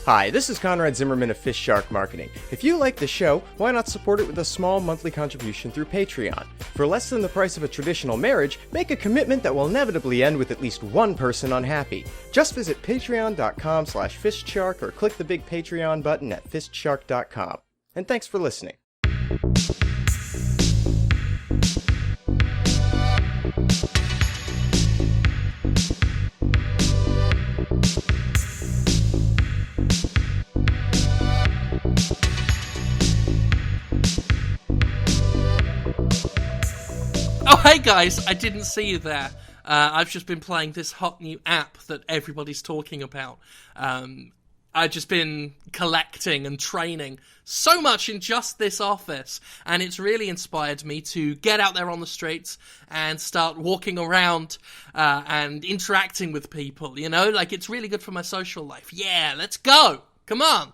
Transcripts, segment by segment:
Hi, this is Conrad Zimmerman of FistShark Marketing. If you like the show, why not support it with a small monthly contribution through Patreon? For less than the price of a traditional marriage, make a commitment that will inevitably end with at least one person unhappy. Just visit patreon.com/fistshark or click the big Patreon button at fistshark.com. And thanks for listening. Oh, hey guys, I didn't see you there. I've just been playing this hot new app that everybody's talking about. I've just been collecting and training so much in just this office, and it's really inspired me to get out there on the streets and start walking around and interacting with people, you know? Like, it's really good for my social life. Yeah, let's go! Come on!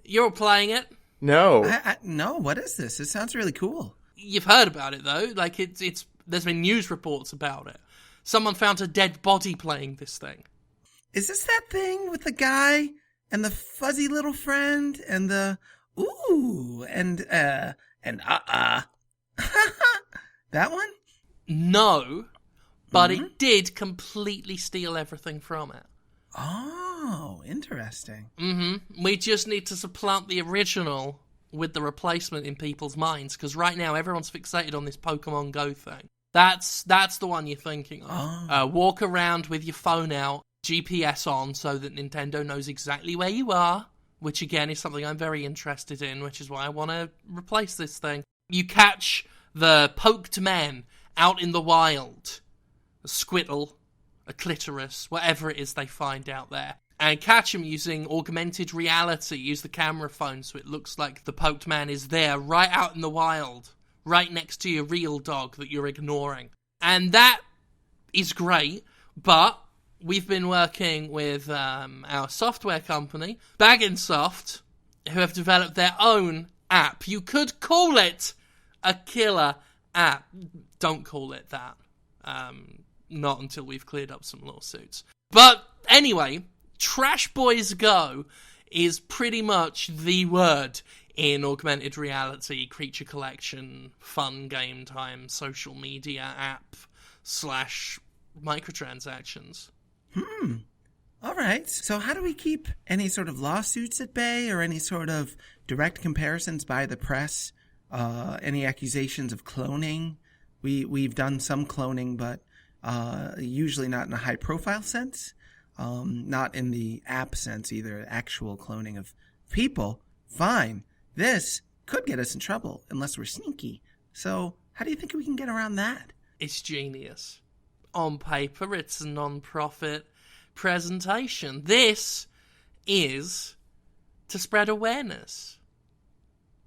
You're all playing it? No. No, what is this? It sounds really cool. You've heard about it, though. Like, it's there's been news reports about it. Someone found a dead body playing this thing. Is this that thing with the guy and the fuzzy little friend and the ooh and That one? No, but it did completely steal everything from it. Oh, interesting. We just need to supplant the original with the replacement in people's minds, because right now everyone's fixated on this Pokemon Go thing. That's the one you're thinking of. Walk around with your phone out, GPS on, so that Nintendo knows exactly where you are, which again is something I'm very interested in, which is why I want to replace this thing. You catch the poked men out in the wild, a squirtle, a clitoris, whatever it is they find out there, and catch them using augmented reality. Use the camera phone so it looks like the poked man is there, right out in the wild, right next to your real dog that you're ignoring. And that is great, but we've been working with our software company, Baginsoft, who have developed their own app. You could call it a killer app. Don't call it that. Not until we've cleared up some lawsuits. But anyway, TrashBoyz Go is pretty much the word in augmented reality, creature collection, fun game time, social media app / microtransactions. All right. So how do we keep any sort of lawsuits at bay or any sort of direct comparisons by the press? Any accusations of cloning? We've done some cloning, but usually not in a high-profile sense. Not in the app sense either, actual cloning of people. Fine. This could get us in trouble unless we're sneaky. So how do you think we can get around that? It's genius. On paper, it's a non-profit presentation. This is to spread awareness.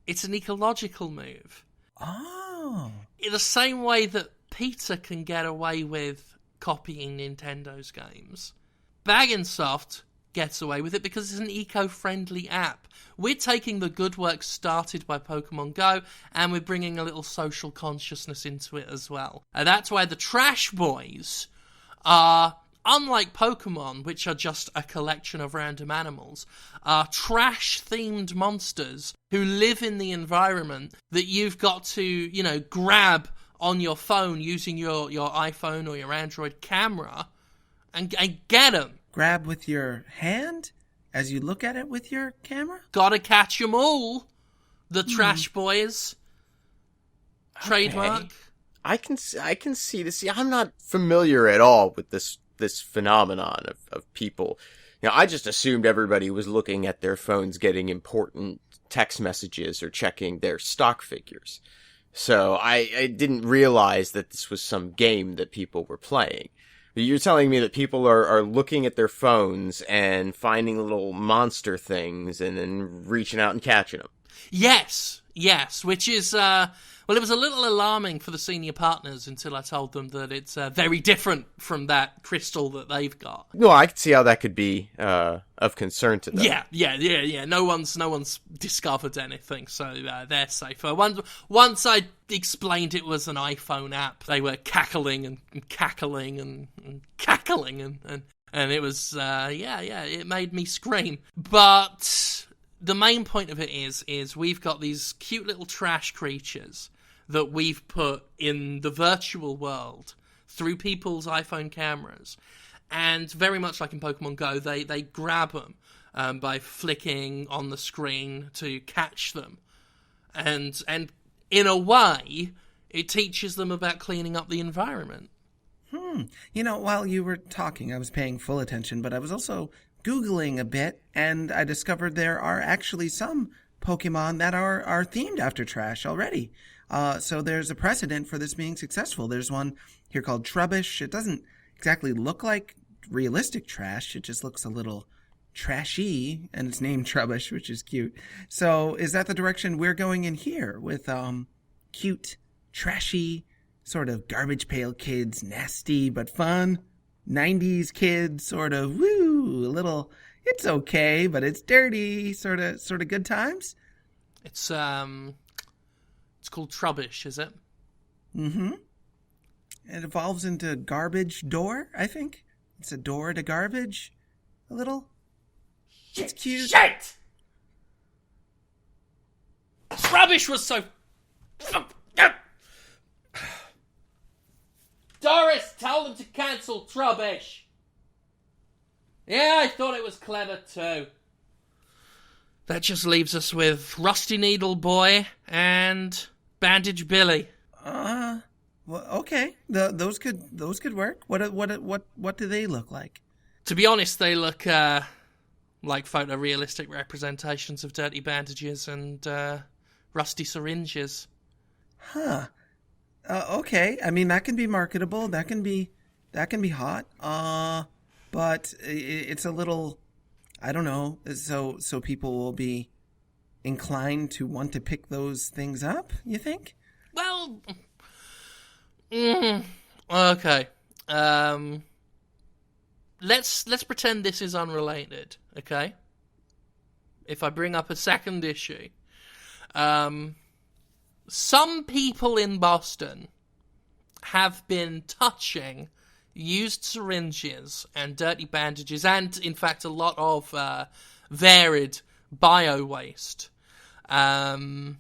It's an ecological move. Oh. In the same way that PETA can get away with copying Nintendo's games, Baginsoft gets away with it because it's an eco-friendly app. We're taking the good work started by Pokemon Go, and we're bringing a little social consciousness into it as well. And that's why the TrashBoyz are, unlike Pokemon, which are just a collection of random animals, are trash-themed monsters who live in the environment that you've got to, grab on your phone using your iPhone or your Android camera and get them. Grab with your hand as you look at it with your camera? Gotta catch 'em all. The TrashBoyz trademark. Okay. I can see this. See, I'm not familiar at all with this phenomenon of people. I just assumed everybody was looking at their phones, getting important text messages or checking their stock figures. So I didn't realize that this was some game that people were playing. You're telling me that people are looking at their phones and finding little monster things and then reaching out and catching them. Yes, which is, it was a little alarming for the senior partners until I told them that it's very different from that crystal that they've got. No, I can see how that could be of concern to them. Yeah. No one's discovered anything, so they're safer. Once I explained it was an iPhone app, they were cackling and cackling and cackling, and And it was, it made me scream. But the main point of it is we've got these cute little trash creatures that we've put in the virtual world through people's iPhone cameras. And very much like in Pokemon Go, they grab them by flicking on the screen to catch them. And in a way, it teaches them about cleaning up the environment. While you were talking, I was paying full attention, but I was also Googling a bit, and I discovered there are actually some Pokemon that are themed after trash already. So there's a precedent for this being successful. There's one here called Trubbish. It doesn't exactly look like realistic trash. It just looks a little trashy, and it's named Trubbish, which is cute. So is that the direction we're going in here with cute, trashy, sort of garbage pail kids, nasty but fun, 90s kids, sort of woo, a little, it's okay, but it's dirty, sort of good times? It's called Trubbish, is it? Mm-hmm. It evolves into garbage door, I think. It's a door to garbage, a little. It's cute. Shit! Trubbish was so... Doris, tell them to cancel Trubbish. Yeah, I thought it was clever too. That just leaves us with Rusty Needle Boy and Bandage Billy. Well, okay. Those could work. What do they look like? To be honest, they look like photorealistic representations of dirty bandages and rusty syringes. Huh. Okay. I mean, that can be marketable. That can be hot. But it's a little, I don't know. So people will be inclined to want to pick those things up, you think? Well, okay. Let's pretend this is unrelated, okay? If I bring up a second issue. Some people in Boston have been touching used syringes and dirty bandages and, in fact, a lot of varied bio-waste to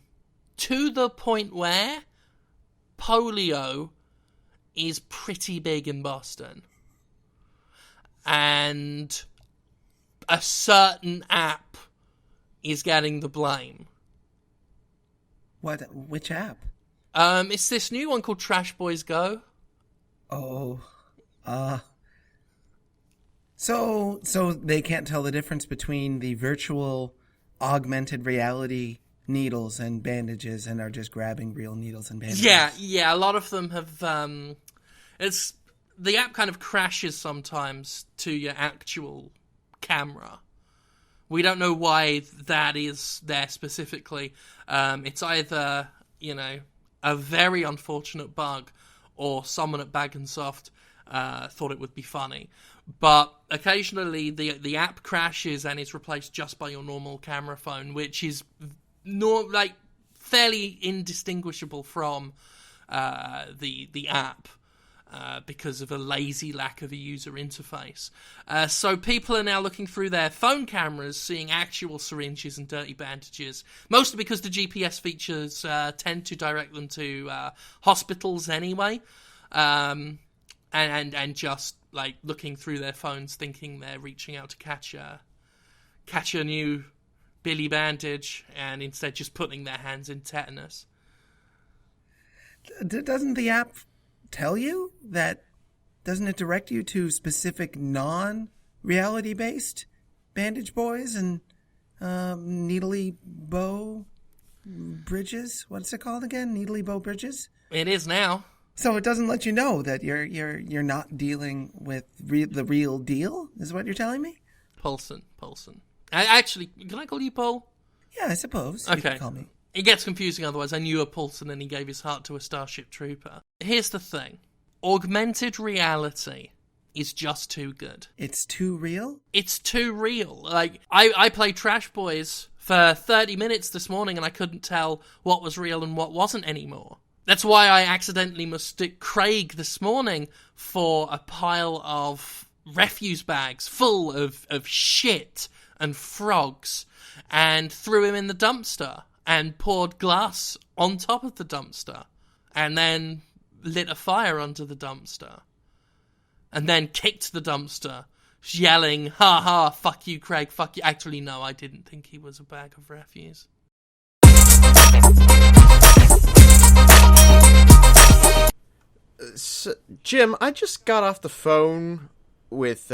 the point where polio is pretty big in Boston. And a certain app is getting the blame. Which app? It's this new one called TrashBoyz Go. Oh, So they can't tell the difference between the virtual augmented reality needles and bandages and are just grabbing real needles and bandages. Yeah, a lot of them have, the app kind of crashes sometimes to your actual camera. We don't know why that is there specifically. It's either, a very unfortunate bug or someone at Bag & Soft thought it would be funny. But occasionally the app crashes and is replaced just by your normal camera phone, which is fairly indistinguishable from the app. Because of a lazy lack of a user interface. So people are now looking through their phone cameras, seeing actual syringes and dirty bandages, mostly because the GPS features tend to direct them to hospitals anyway, and just looking through their phones thinking they're reaching out to catch a new Billy bandage, and instead just putting their hands in tetanus. Doesn't the app tell you that? Doesn't it direct you to specific non-reality based bandage boys and needly bow bridges? What's it called again? Needly bow bridges? It is now. So it doesn't let you know that you're not dealing with the real deal, is what you're telling me? Paulson. Actually, can I call you Paul? Yeah, I suppose. Okay. You can call me. It gets confusing otherwise. I knew a Paulson and he gave his heart to a Starship Trooper. Here's the thing. Augmented reality is just too good. It's too real? It's too real. I played TrashBoyz for 30 minutes this morning and I couldn't tell what was real and what wasn't anymore. That's why I accidentally mistook Craig this morning for a pile of refuse bags full of shit and frogs and threw him in the dumpster and poured glass on top of the dumpster and then lit a fire under the dumpster and then kicked the dumpster, yelling, "Ha ha, fuck you, Craig, fuck you." Actually, no, I didn't think he was a bag of refuse. So, Jim, I just got off the phone with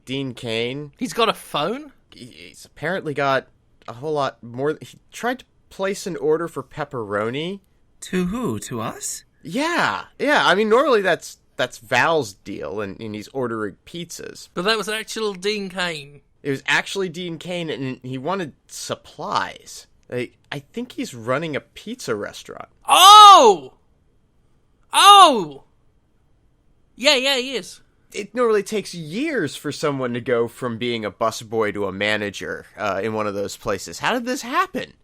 Dean Cain. He's got a phone? He's apparently got a whole lot more. He tried to place an order for pepperoni. To who? To us? Yeah. I mean, normally that's Val's deal, and he's ordering pizzas. But that was actual Dean Cain. It was actually Dean Cain, and he wanted supplies. I think he's running a pizza restaurant. Oh! Yeah, he is. It normally takes years for someone to go from being a busboy to a manager in one of those places. How did this happen?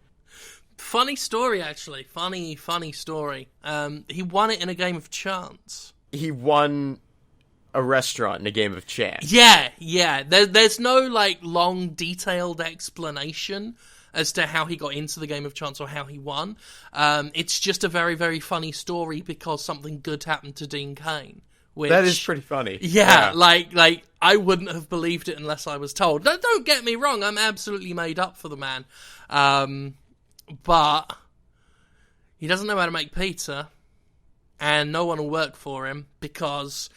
Funny story, actually. Funny story. He won it in a game of chance. He won a restaurant in a game of chance. Yeah. There's no, long, detailed explanation as to how he got into the game of chance or how he won. It's just a very, very funny story because something good happened to Dean Cain. That is pretty funny. Yeah, I wouldn't have believed it unless I was told. Don't get me wrong, I'm absolutely made up for the man. But he doesn't know how to make pizza, and no one will work for him because,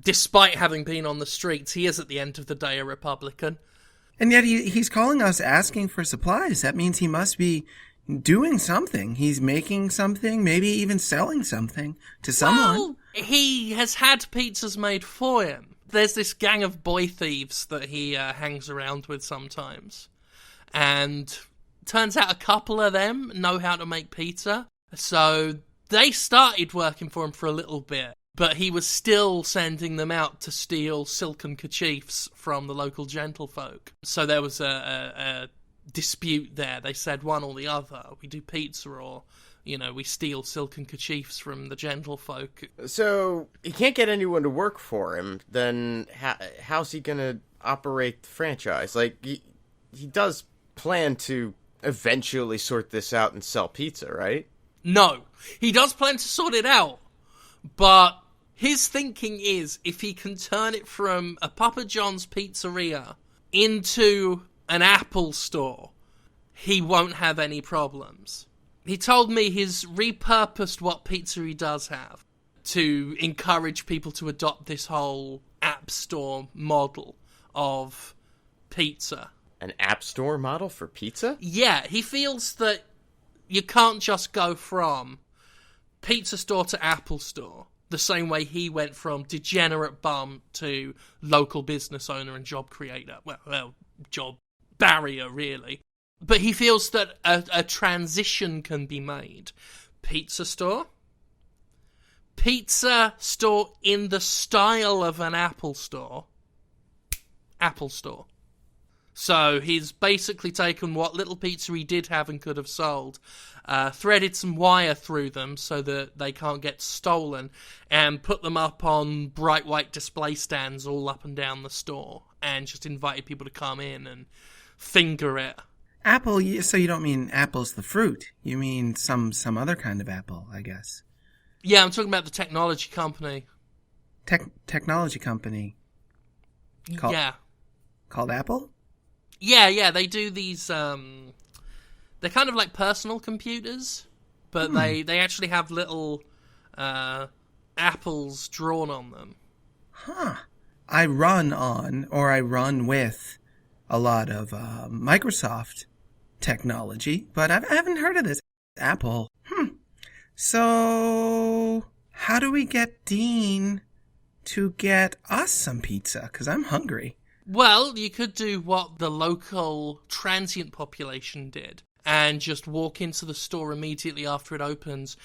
despite having been on the streets, he is at the end of the day a Republican. And yet he's calling us asking for supplies. That means he must be doing something. He's making something, maybe even selling something to someone. Well, he has had pizzas made for him. There's this gang of boy thieves that he hangs around with sometimes. And turns out a couple of them know how to make pizza. So they started working for him for a little bit. But he was still sending them out to steal silken kerchiefs from the local gentlefolk. So there was a dispute there. They said one or the other. We do pizza or, we steal silken kerchiefs from the gentlefolk. So he can't get anyone to work for him. Then how's he going to operate the franchise? He does plan to eventually sort this out and sell pizza, right? No. He does plan to sort it out. But his thinking is if he can turn it from a Papa John's pizzeria into an Apple store, he won't have any problems. He told me he's repurposed what pizza he does have to encourage people to adopt this whole app store model of pizza. An app store model for pizza? Yeah, he feels that you can't just go from pizza store to Apple store the same way he went from degenerate bum to local business owner and job creator. Well, job barrier, really. But he feels that a transition can be made. Pizza store in the style of an Apple store. Apple store. So he's basically taken what little pizza he did have and could have sold, threaded some wire through them so that they can't get stolen, and put them up on bright white display stands all up and down the store, and just invited people to come in and finger it. Apple, so you don't mean apples the fruit. You mean some other kind of apple, I guess. Yeah, I'm talking about the technology company. Technology company? Yeah. Called Apple? Yeah, they do these, they're kind of like personal computers, but they actually have little, apples drawn on them. Huh. I run with a lot of, Microsoft technology, but I haven't heard of this Apple. So, how do we get Dean to get us some pizza? 'Cause I'm hungry. Well, you could do what the local transient population did and just walk into the store immediately after it opens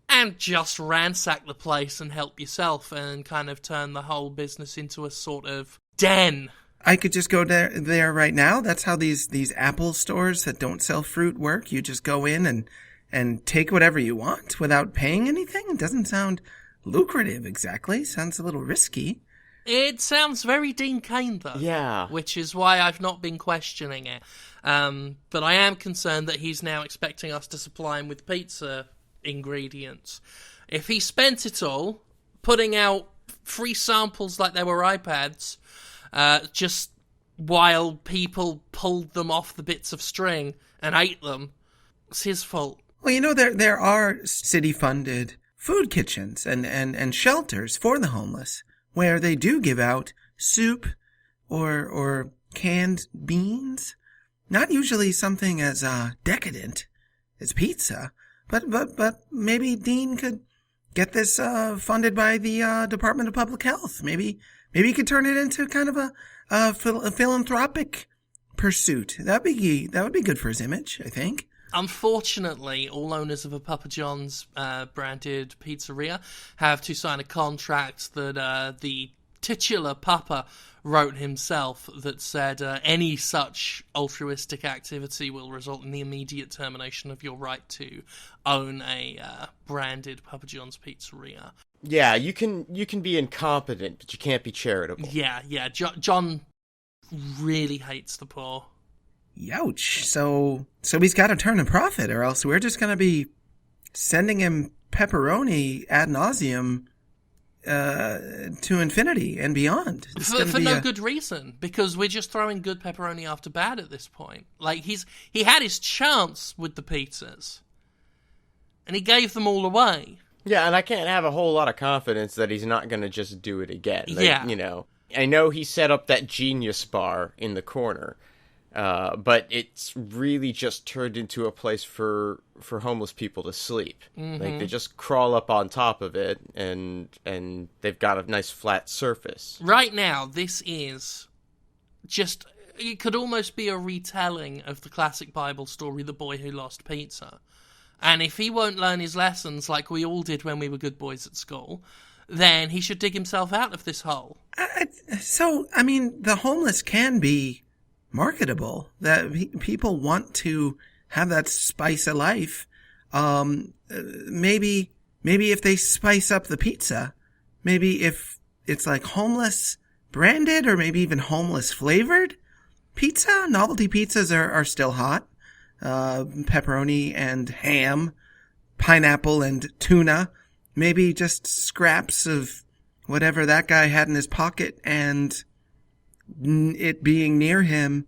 and just ransack the place and help yourself and kind of turn the whole business into a sort of den. I could just go there right now? That's how these Apple stores that don't sell fruit work? You just go in and take whatever you want without paying anything? It doesn't sound lucrative exactly. Sounds a little risky. It sounds very Dean Cain, though. Yeah. Which is why I've not been questioning it. But I am concerned that he's now expecting us to supply him with pizza ingredients. If he spent it all putting out free samples like they were iPads, just while people pulled them off the bits of string and ate them, it's his fault. Well, there are city-funded food kitchens and shelters for the homeless where they do give out soup or canned beans. Not usually something as decadent as pizza, but maybe Dean could get this funded by the Department of Public Health. Maybe he could turn it into kind of a philanthropic pursuit. That would be good for his image, I think. Unfortunately, all owners of a Papa John's branded pizzeria have to sign a contract that the titular Papa wrote himself that said any such altruistic activity will result in the immediate termination of your right to own a branded Papa John's pizzeria. Yeah, you can be incompetent, but you can't be charitable. Yeah. John really hates the poor. Youch. So he's got to turn a profit, or else we're just going to be sending him pepperoni ad nauseum to infinity and beyond. For no good reason, because we're just throwing good pepperoni after bad at this point. Like, he had his chance with the pizzas, and he gave them all away. Yeah, and I can't have a whole lot of confidence that he's not going to just do it again. Yeah. I know he set up that Genius Bar in the corner, but it's really just turned into a place for homeless people to sleep. Mm-hmm. Like, they just crawl up on top of it, and they've got a nice flat surface. Right now, this is just... It could almost be a retelling of the classic Bible story, The Boy Who Lost Pizza. And if he won't learn his lessons like we all did when we were good boys at school, then he should dig himself out of this hole. The homeless can be marketable. That people want to have that spice of life. Maybe if they spice up the pizza, maybe if it's like homeless branded or maybe even homeless flavored pizza. Novelty pizzas are still hot. Pepperoni and ham, pineapple and tuna, maybe just scraps of whatever that guy had in his pocket and it being near him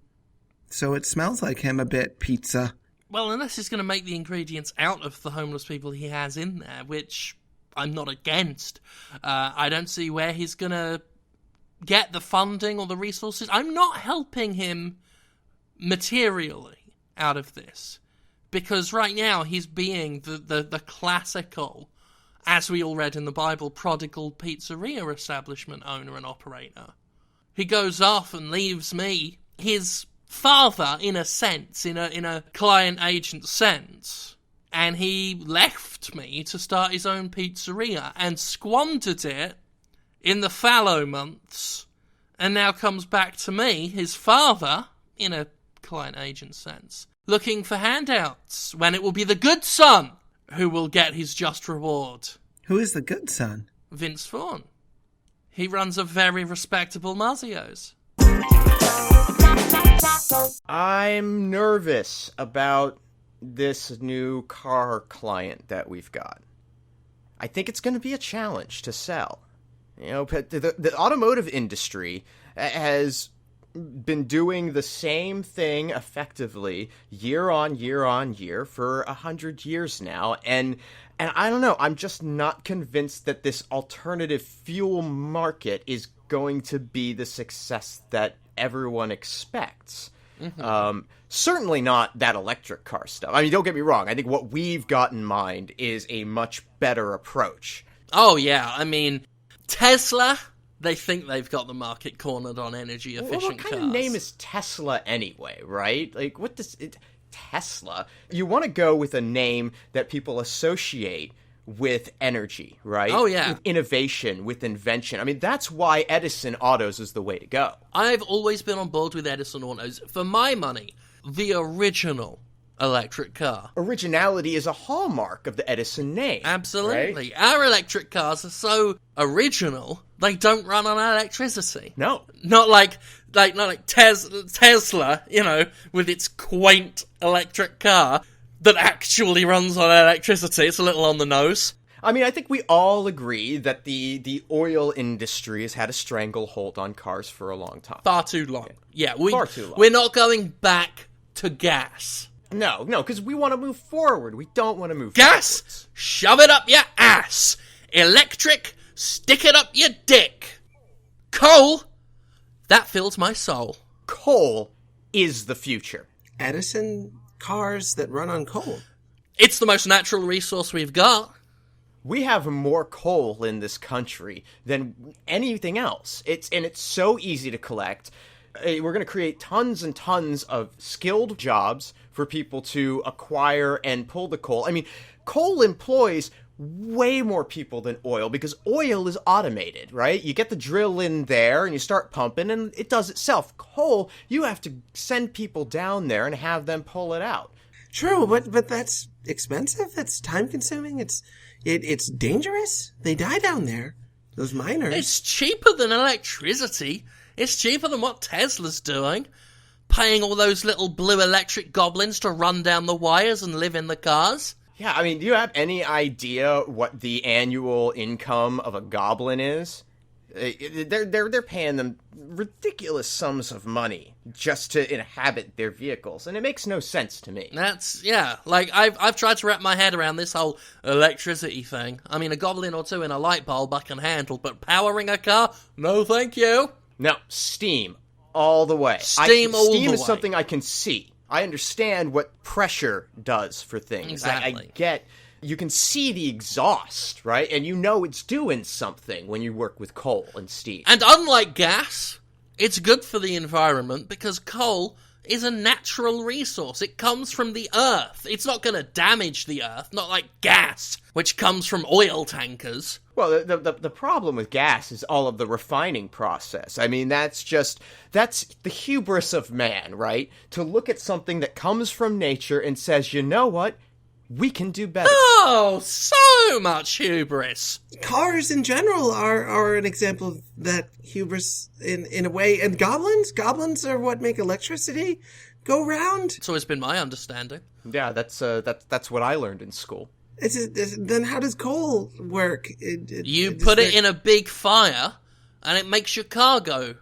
so it smells like him a bit, pizza. Well, unless he's going to make the ingredients out of the homeless people he has in there, which I'm not against. I don't see where he's going to get the funding or the resources. I'm not helping him materially out of this, because right now he's being the classical, as we all read in the Bible, prodigal pizzeria establishment owner and operator. He goes off and leaves me, his father, in a sense, in a client-agent sense, and he left me to start his own pizzeria and squandered it in the fallow months, and now comes back to me, his father, in a client-agent sense, looking for handouts, when it will be the good son who will get his just reward. Who is the good son? Vince Vaughn. He runs a very respectable Mazio's. I'm nervous about this new car client that we've got. I think it's going to be a challenge to sell. The automotive industry has been doing the same thing effectively year on year for 100 years now, and I don't know, I'm just not convinced that this alternative fuel market is going to be the success that everyone expects. Mm-hmm. Certainly not that electric car stuff. I mean, don't get me wrong, I think what we've got in mind is a much better approach. Oh yeah, I mean, Tesla, they think they've got the market cornered on energy-efficient cars. What kind of name is Tesla anyway, right? Like, what does it... Tesla? You want to go with a name that people associate with energy, right? Oh, yeah. With innovation, with invention. I mean, that's why Edison Autos is the way to go. I've always been on board with Edison Autos. For my money, the original electric car. Originality is a hallmark of the Edison name. Absolutely. Right? Our electric cars are so original, they don't run on electricity. No. Not like Tesla, with its quaint electric car that actually runs on electricity. It's a little on the nose. I mean, I think we all agree that the oil industry has had a stranglehold on cars for a long time. Far too long. Far too long. We're not going back to gas. No, because we want to move forward. We don't want to move Gas, backwards. shove it up your ass. Electric, stick it up your dick. Coal, that fills my soul. Coal is the future. Edison cars that run on coal. It's the most natural resource we've got. We have more coal in this country than anything else. It's so easy to collect. We're going to create tons and tons of skilled jobs for people to acquire and pull the coal. I mean, coal employs way more people than oil because oil is automated, right? You get the drill in there and you start pumping and it does itself. Coal, you have to send people down there and have them pull it out. True, but that's expensive. That's time consuming. It's dangerous. They die down there. Those miners. It's cheaper than electricity. It's cheaper than what Tesla's doing. Paying all those little blue electric goblins to run down the wires and live in the cars. Yeah, I mean, do you have any idea what the annual income of a goblin is? They're paying them ridiculous sums of money just to inhabit their vehicles, and it makes no sense to me. I've tried to wrap my head around this whole electricity thing. I mean, a goblin or two in a light bulb I can handle, but powering a car? No, thank you. No, steam all the way. Steam is something I can see. I understand what pressure does for things. Exactly. I get. You can see the exhaust, right? And you know it's doing something when you work with coal and steam. And unlike gas, it's good for the environment because coal is a natural resource. It comes from the earth. It's not going to damage the earth, not like gas, which comes from oil tankers. Well, the problem with gas is all of the refining process. I mean, that's the hubris of man, right? To look at something that comes from nature and says, you know what? We can do better. Oh, so much hubris. Cars in general are an example of that hubris in a way. And goblins are what make electricity go round. It's always been my understanding. Yeah, that's what I learned in school. Then how does coal work? You put it in a big fire, and it makes your car go.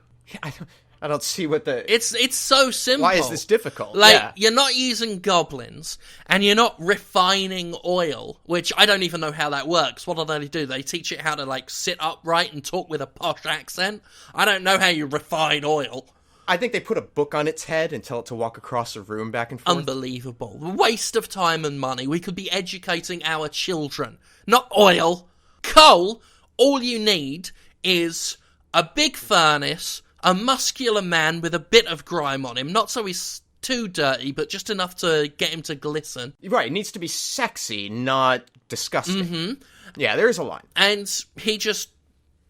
I don't see what the... It's so simple. Why is this difficult? You're not using goblins, and you're not refining oil, which I don't even know how that works. What do? They teach it how to, sit upright and talk with a posh accent? I don't know how you refine oil. I think they put a book on its head and tell it to walk across a room back and forth. Unbelievable. Waste of time and money. We could be educating our children. Not oil. Coal, all you need is a big furnace, a muscular man with a bit of grime on him. Not so he's too dirty, but just enough to get him to glisten. Right, it needs to be sexy, not disgusting. Mm-hmm. Yeah, there is a line. And he just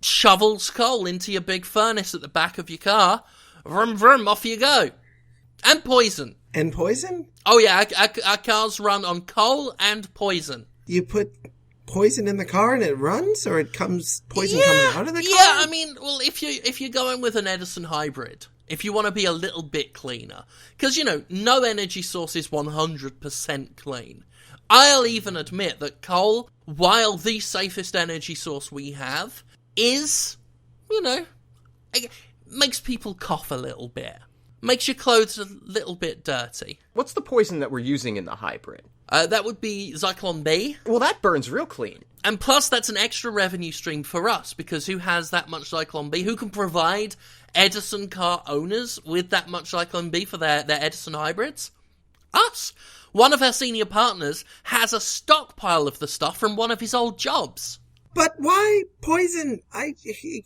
shovels coal into your big furnace at the back of your car. Vroom, vroom, off you go. And poison. And poison? Oh yeah, our cars run on coal and poison. You put poison in the car and it runs, or poison comes out of the car? Yeah, I mean, well, if you're going with an Edison hybrid, if you want to be a little bit cleaner, because, no energy source is 100% clean. I'll even admit that coal, while the safest energy source we have, is, makes people cough a little bit. Makes your clothes a little bit dirty. What's the poison that we're using in the hybrid? That would be Zyklon B. Well, that burns real clean. And plus, that's an extra revenue stream for us, because who has that much Zyklon B? Who can provide Edison car owners with that much Zyklon B for their Edison hybrids? Us. One of our senior partners has a stockpile of the stuff from one of his old jobs. But why poison?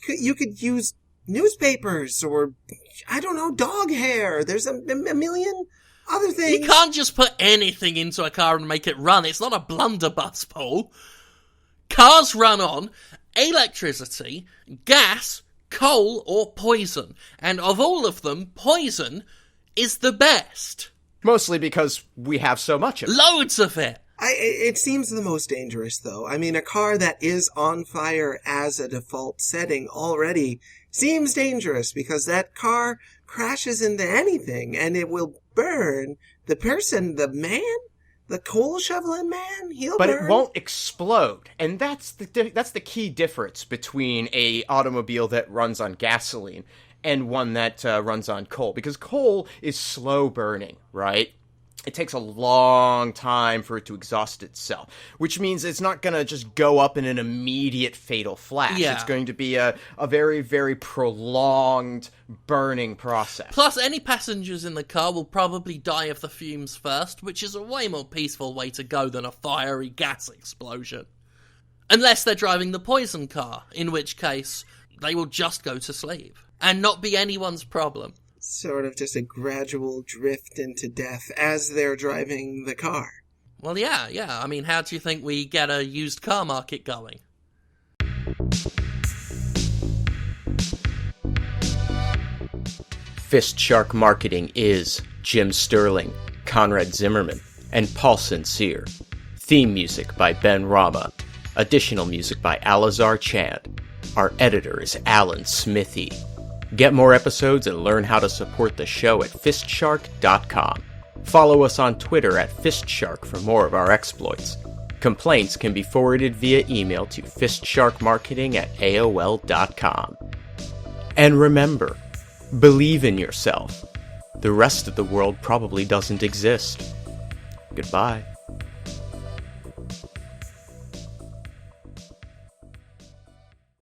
You could use newspapers or, I don't know, dog hair. There's a million other things. You can't just put anything into a car and make it run. It's not a blunderbuss, Paul. Cars run on electricity, gas, coal, or poison. And of all of them, poison is the best. Mostly because we have so much of it. Loads of it! It seems the most dangerous, though. I mean, a car that is on fire as a default setting already seems dangerous because that car crashes into anything and it will burn the person, the man, the coal shoveling man. He'll but burn. It won't explode, and that's the key difference between a automobile that runs on gasoline and one that runs on coal. Because coal is slow burning, right? It takes a long time for it to exhaust itself, which means it's not going to just go up in an immediate fatal flash. Yeah. It's going to be a very, very prolonged burning process. Plus, any passengers in the car will probably die of the fumes first, which is a way more peaceful way to go than a fiery gas explosion. Unless they're driving the poison car, in which case they will just go to sleep and not be anyone's problem. Sort of just a gradual drift into death as they're driving the car. Well, yeah. I mean, how do you think we get a used car market going? FistShark Marketing is Jim Sterling, Conrad Zimmerman, and Paul Sincere. Theme music by Ben Rama. Additional music by Alazar Chand. Our editor is Alan Smithy. Get more episodes and learn how to support the show at FistShark.com. Follow us on Twitter at FistShark for more of our exploits. Complaints can be forwarded via email to fistsharkmarketing@aol.com. And remember, believe in yourself. The rest of the world probably doesn't exist. Goodbye.